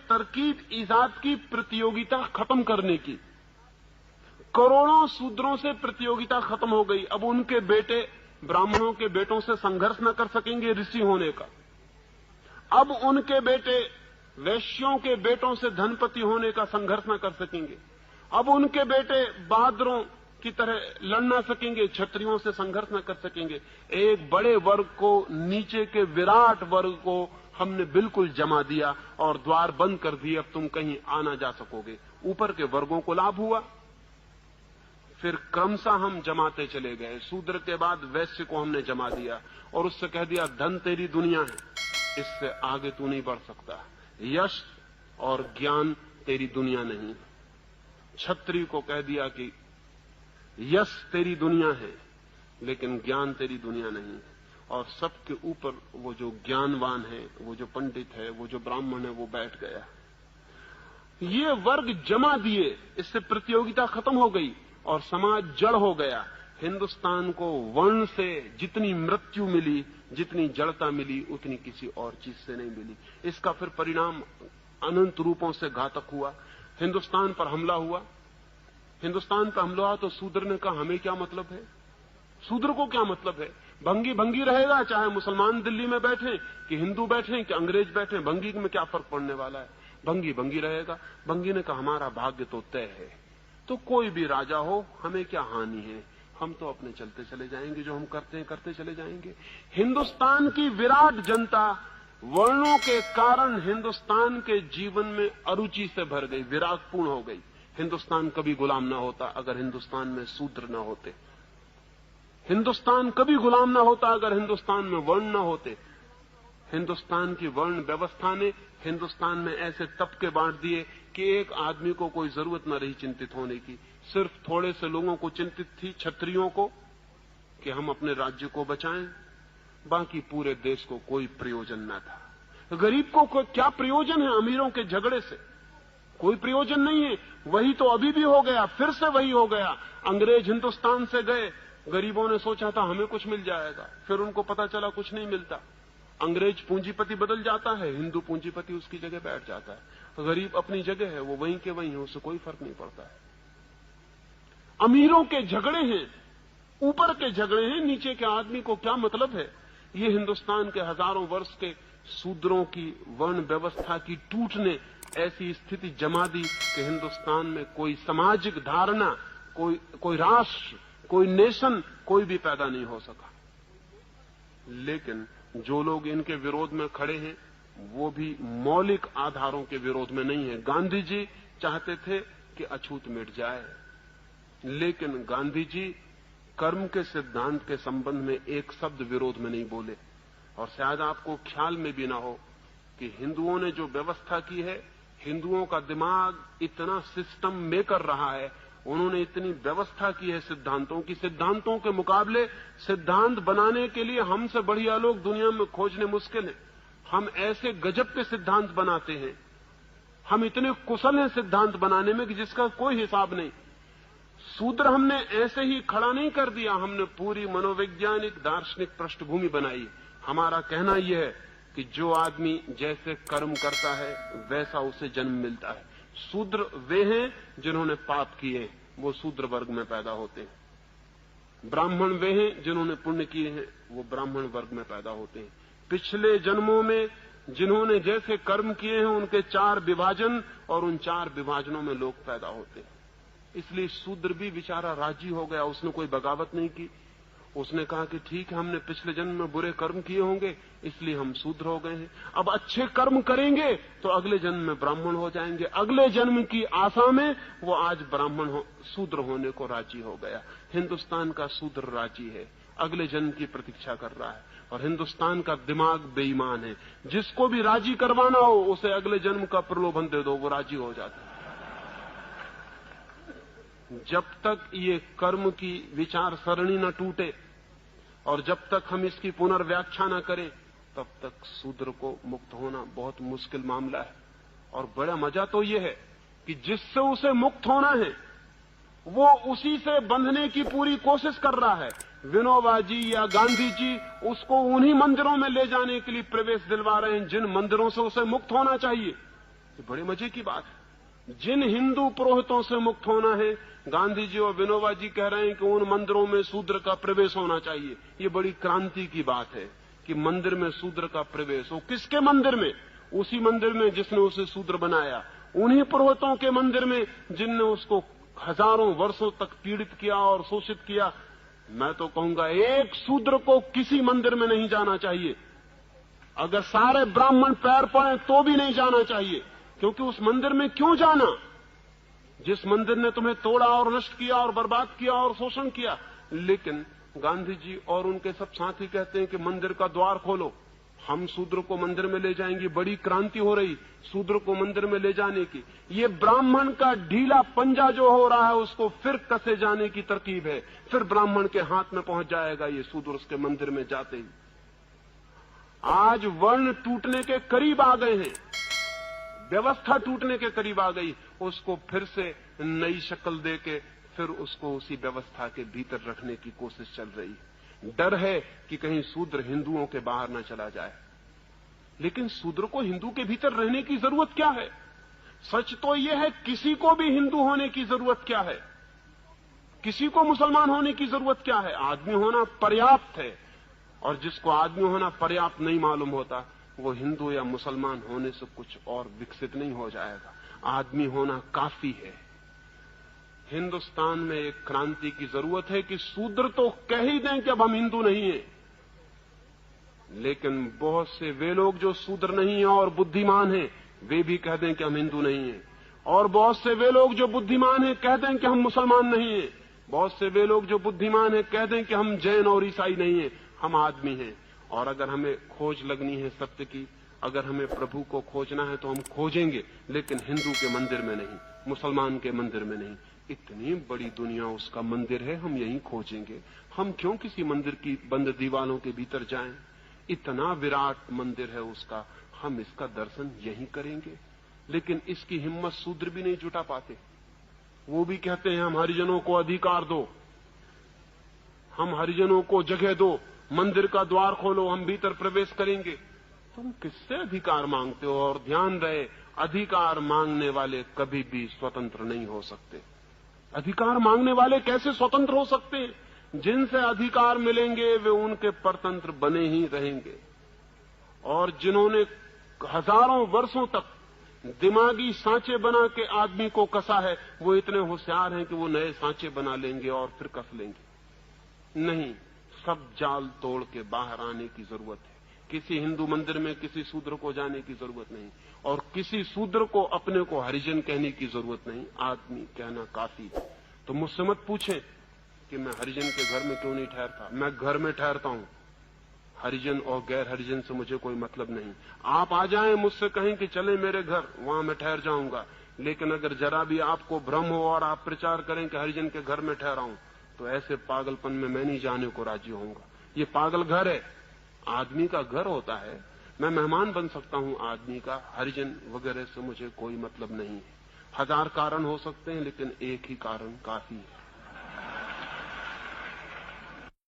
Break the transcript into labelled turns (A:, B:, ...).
A: तरकीब ईजाद की प्रतियोगिता खत्म करने की। करोड़ों शूद्रों से प्रतियोगिता खत्म हो गई। अब उनके बेटे ब्राह्मणों के बेटों से संघर्ष न कर सकेंगे ऋषि होने का। अब उनके बेटे वैश्यों के बेटों से धनपति होने का संघर्ष न कर सकेंगे। अब उनके बेटे बहादुरों की तरह लड़ ना सकेंगे, क्षत्रियों से संघर्ष न कर सकेंगे। एक बड़े वर्ग को, नीचे के विराट वर्ग को हमने बिल्कुल जमा दिया और द्वार बंद कर दिए। अब तुम कहीं आना जा सकोगे। ऊपर के वर्गों को लाभ हुआ। फिर क्रमशः हम जमाते चले गए। शूद्र के बाद वैश्य को हमने जमा दिया और उससे कह दिया धन तेरी दुनिया है, इससे आगे तू नहीं बढ़ सकता। यश और ज्ञान तेरी दुनिया नहीं। क्षत्रिय को कह दिया कि यश तेरी दुनिया है लेकिन ज्ञान तेरी दुनिया नहीं। और सबके ऊपर वो जो ज्ञानवान है, वो जो पंडित है, वो जो ब्राह्मण है, वो बैठ गया। ये वर्ग जमा दिए, इससे प्रतियोगिता खत्म हो गई और समाज जड़ हो गया। हिंदुस्तान को वर्ण से जितनी मृत्यु मिली, जितनी जड़ता मिली, उतनी किसी और चीज से नहीं मिली। इसका फिर परिणाम अनंत रूपों से घातक हुआ। हिंदुस्तान पर हमला हुआ। हिंदुस्तान पर हमला हुआ तो शूद्र ने कहा हमें क्या मतलब है, शूद्र को क्या मतलब है, भंगी भंगी रहेगा, चाहे मुसलमान दिल्ली में बैठे कि हिंदू बैठे कि अंग्रेज बैठे, भंगी में क्या फर्क पड़ने वाला है, भंगी भंगी रहेगा। भंगी ने कहा हमारा भाग्य तो तय है, तो कोई भी राजा हो हमें क्या हानि है, हम तो अपने चलते चले जाएंगे, जो हम करते हैं करते चले जाएंगे। हिंदुस्तान की विराट जनता वर्णों के कारण हिंदुस्तान के जीवन में अरुचि से भर गई, विरागपूर्ण हो गई। हिंदुस्तान कभी गुलाम ना होता अगर हिंदुस्तान में शूद्र न होते। हिंदुस्तान कभी गुलाम ना होता अगर हिंदुस्तान में वर्ण न होते। हिंदुस्तान की वर्ण व्यवस्था ने हिंदुस्तान में ऐसे तबके बांट दिए कि एक आदमी को कोई जरूरत न रही चिंतित होने की। सिर्फ थोड़े से लोगों को चिंतित थी, क्षत्रियों को, कि हम अपने राज्य को बचाएं, बाकी पूरे देश को कोई प्रयोजन न था। गरीब को क्या प्रयोजन है अमीरों के झगड़े से, कोई प्रयोजन नहीं है। वही तो अभी भी हो गया, फिर से वही हो गया। अंग्रेज हिंदुस्तान से गए, गरीबों ने सोचा था हमें कुछ मिल जाएगा, फिर उनको पता चला कुछ नहीं मिलता। अंग्रेज पूंजीपति बदल जाता है, हिंदू पूंजीपति उसकी जगह बैठ जाता है। गरीब अपनी जगह है, वो वहीं के वहीं है, उससे कोई फर्क नहीं पड़ता है। अमीरों के झगड़े हैं, ऊपर के झगड़े हैं, नीचे के आदमी को क्या मतलब है। ये हिंदुस्तान के हजारों वर्ष के शूद्रों की वर्ण व्यवस्था की टूट ने ऐसी स्थिति जमा दी कि हिंदुस्तान में कोई सामाजिक धारणा, कोई राष्ट्र, कोई नेशन, कोई भी पैदा नहीं हो सका। लेकिन जो लोग इनके विरोध में खड़े हैं वो भी मौलिक आधारों के विरोध में नहीं है। गांधी जी चाहते थे कि अछूत मिट जाए, लेकिन गांधी जी कर्म के सिद्धांत के संबंध में एक शब्द विरोध में नहीं बोले। और शायद आपको ख्याल में भी ना हो कि हिंदुओं ने जो व्यवस्था की है, हिंदुओं का दिमाग इतना सिस्टम मेकर रहा है, उन्होंने इतनी व्यवस्था की है सिद्धांतों की, सिद्धांतों के मुकाबले सिद्धांत बनाने के लिए हमसे बढ़िया लोग दुनिया में खोजने मुश्किल है। हम ऐसे गजब के सिद्धांत बनाते हैं, हम इतने कुशल हैं सिद्धांत बनाने में कि जिसका कोई हिसाब नहीं। सूत्र हमने ऐसे ही खड़ा नहीं कर दिया, हमने पूरी मनोवैज्ञानिक दार्शनिक पृष्ठभूमि बनाई। हमारा कहना यह है कि जो आदमी जैसे कर्म करता है वैसा उसे जन्म मिलता है। शूद्र वे हैं जिन्होंने पाप किए, वो शूद्र वर्ग में पैदा होते हैं। ब्राह्मण वे हैं जिन्होंने पुण्य किए हैं, वो ब्राह्मण वर्ग में पैदा होते हैं। पिछले जन्मों में जिन्होंने जैसे कर्म किए हैं उनके 4 विभाजन, और उन 4 विभाजनों में लोग पैदा होते हैं। इसलिए शूद्र भी बेचारा राजी हो गया, उसने कोई बगावत नहीं की। उसने कहा कि ठीक है, हमने पिछले जन्म में बुरे कर्म किए होंगे इसलिए हम शूद्र हो गए हैं, अब अच्छे कर्म करेंगे तो अगले जन्म में ब्राह्मण हो जाएंगे। अगले जन्म की आशा में वो आज शूद्र होने को राजी हो गया। हिंदुस्तान का शूद्र राजी है, अगले जन्म की प्रतीक्षा कर रहा है। और हिंदुस्तान का दिमाग बेईमान है, जिसको भी राजी करवाना हो उसे अगले जन्म का प्रलोभन दे दो, वो राजी हो जाता है। जब तक ये कर्म की विचार सरणी न टूटे और जब तक हम इसकी पुनर्व्याख्या न करें, तब तक शूद्र को मुक्त होना बहुत मुश्किल मामला है। और बड़ा मजा तो ये है कि जिससे उसे मुक्त होना है वो उसी से बंधने की पूरी कोशिश कर रहा है। विनोबा जी या गांधी जी उसको उन्हीं मंदिरों में ले जाने के लिए प्रवेश दिलवा रहे हैं जिन मंदिरों से उसे मुक्त होना चाहिए। ये बड़े मजे की बात है। जिन हिंदू पुरोहितों से मुक्त होना है, गांधी जी और विनोबा जी कह रहे हैं कि उन मंदिरों में शूद्र का प्रवेश होना चाहिए। ये बड़ी क्रांति की बात है कि मंदिर में शूद्र का प्रवेश हो। किसके मंदिर में? उसी मंदिर में जिसने उसे शूद्र बनाया, उन्हीं पुरोहितों के मंदिर में जिनने उसको हजारों वर्षों तक पीड़ित किया और शोषित किया। मैं तो कहूंगा एक शूद्र को किसी मंदिर में नहीं जाना चाहिए। अगर सारे ब्राह्मण पैर पड़े तो भी नहीं जाना चाहिए, क्योंकि उस मंदिर में क्यों जाना जिस मंदिर ने तुम्हें तोड़ा और नष्ट किया और बर्बाद किया और शोषण किया। लेकिन गांधी जी और उनके सब साथी कहते हैं कि मंदिर का द्वार खोलो, हम शूद्र को मंदिर में ले जाएंगे। बड़ी क्रांति हो रही शूद्र को मंदिर में ले जाने की। ये ब्राह्मण का ढीला पंजा जो हो रहा है उसको फिर कसे जाने की तरकीब है। फिर ब्राह्मण के हाथ में पहुंच जाएगा ये शूद्र उसके मंदिर में जाते ही। आज वर्ण टूटने के करीब आ गए हैं, व्यवस्था टूटने के करीब आ गई। उसको फिर से नई शक्ल देके फिर उसको उसी व्यवस्था के भीतर रखने की कोशिश चल रही है। डर है कि कहीं शूद्र हिंदुओं के बाहर न चला जाए। लेकिन शूद्र को हिंदू के भीतर रहने की जरूरत क्या है? सच तो यह है किसी को भी हिंदू होने की जरूरत क्या है, किसी को मुसलमान होने की जरूरत क्या है? आदमी होना पर्याप्त है। और जिसको आदमी होना पर्याप्त नहीं मालूम होता वो हिंदू या मुसलमान होने से कुछ और विकसित नहीं हो जाएगा। आदमी होना काफी है। हिंदुस्तान में एक क्रांति की जरूरत है कि शूद्र तो कह ही दें कि अब हम हिंदू नहीं हैं, लेकिन बहुत से वे लोग जो शूद्र नहीं हैं और बुद्धिमान हैं वे भी कह दें कि हम हिंदू नहीं हैं। और बहुत से वे लोग जो बुद्धिमान हैं कह दें कि हम मुसलमान नहीं हैं। बहुत से वे लोग जो बुद्धिमान हैं कह दें कि हम जैन और ईसाई नहीं हैं, हम आदमी हैं। और अगर हमें खोज लगनी है सत्य की, अगर हमें प्रभु को खोजना है तो हम खोजेंगे, लेकिन हिंदू के मंदिर में नहीं, मुसलमान के मंदिर में नहीं। इतनी बड़ी दुनिया उसका मंदिर है, हम यहीं खोजेंगे। हम क्यों किसी मंदिर की बंद दीवारों के भीतर जाएं? इतना विराट मंदिर है उसका, हम इसका दर्शन यहीं करेंगे। लेकिन इसकी हिम्मत शूद्र भी नहीं जुटा पाते। वो भी कहते हैं हम हरिजनों को अधिकार दो, हम हरिजनों को जगह दो, मंदिर का द्वार खोलो, हम भीतर प्रवेश करेंगे। तुम किससे अधिकार मांगते हो? और ध्यान रहे, अधिकार मांगने वाले कभी भी स्वतंत्र नहीं हो सकते। अधिकार मांगने वाले कैसे स्वतंत्र हो सकते हैं? जिनसे अधिकार मिलेंगे वे उनके परतंत्र बने ही रहेंगे। और जिन्होंने हजारों वर्षों तक दिमागी सांचे बना के आदमी को कसा है, वो इतने होशियार हैं कि वो नए सांचे बना लेंगे और फिर कस लेंगे। नहीं, सब जाल तोड़ के बाहर आने की जरूरत है। किसी हिंदू मंदिर में किसी शूद्र को जाने की जरूरत नहीं, और किसी शूद्र को अपने को हरिजन कहने की जरूरत नहीं। आदमी कहना काफी है। तो मुझसे मत पूछें कि मैं हरिजन के घर में क्यों नहीं ठहरता। मैं घर में ठहरता हूं, हरिजन और गैर हरिजन से मुझे कोई मतलब नहीं। आप आ जाएं, मुझसे कहें कि चले मेरे घर, वहां मैं ठहर जाऊंगा। लेकिन अगर जरा भी आपको भ्रम हो और आप प्रचार करें कि हरिजन के घर में ठहरा हूं, तो ऐसे पागलपन में मैं नहीं जाने को राजी होऊंगा। ये पागल घर है, आदमी का घर होता है। मैं मेहमान बन सकता हूं आदमी का, हरिजन वगैरह से मुझे कोई मतलब नहीं है। हजार कारण हो सकते हैं, लेकिन एक ही कारण काफी है।